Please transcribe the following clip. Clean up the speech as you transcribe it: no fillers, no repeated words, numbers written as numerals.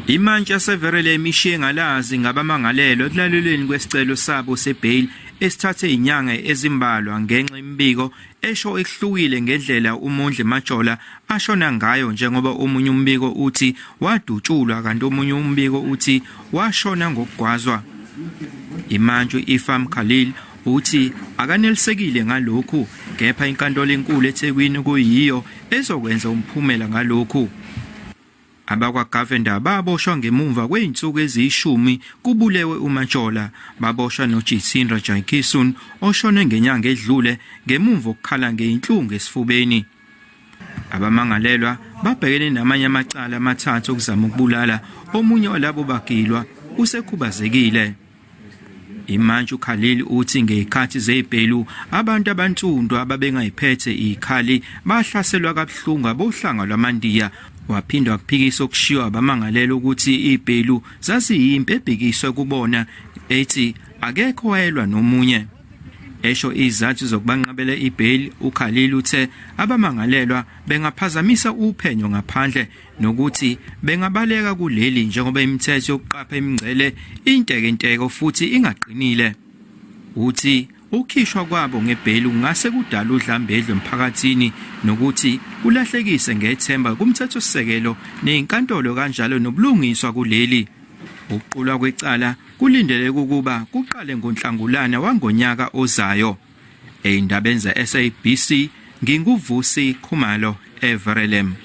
Imantyi yaseVerulam ishiye ngalazi ngabamangalelwa ekulalelweni kwesicelo sabo sebail esithathe inyanga ezimbalwa ngenxa imibiko esho ehlukile ngendlela uMondli Majola ashona ngayo, njengoba omunye umbiko uthi wadutshulwa kanti omunye umbiko uthi washona ngokugwazwa. Imantyi Ifam Khalil uthi akanelisekile ngalokhu, kepha inkantolo enkulu eThekwini kuyiyo ezokwenza umphumela ngalokhu. AbakwaGovender baboshwa ngemuva kweinsuku eziyishumi kubulewe uMajola. Baboshwa noJitsindra Jaikisun oshone ngenyanga edlule ngemuva okukhala ngeinhlungu esifubeni. Abamangalelwa babhekene namanye amacala amathathu okuzama ukubulala. Omunye walabo bagilwa usekhubazekile. Imantyi Khalil uthi ngezikhathi zeBhelu abantu abansundu ababengayiphethe ikhali bahlaselwa kabuhlungu abohlanga lwamandiya. Waphindwa kuphikisa okushiwo abamangalelwa ukuthi iBhelu zasiyimpi ebhekiswe kubona, ethi akekho wayelwa nomunye. Esho izathu zokubanqabela iBhelu, uKhalil uthe abamangalelwa bengaphazamisa uphenyo ngaphandle nokuthi bengabaleka kuleli njengoba imithetho yokuqapha imingcele intekenteko futhi ingaqinile. Uthi ukhishwa kwabo ngeBhelu ngase kudala udlambedlu emphakathini nokuthi kulahlekise ngethemba kumthethosisekelo nezinkantolo kanjalo nobulungiswa kuleli. Ukuqulwa kwecala kulindeleke ukuba kuqale ngoNhlangulana wangonyaka ozayo. Eindabeni zeSABC nginguvusi Khumalo eVerulam.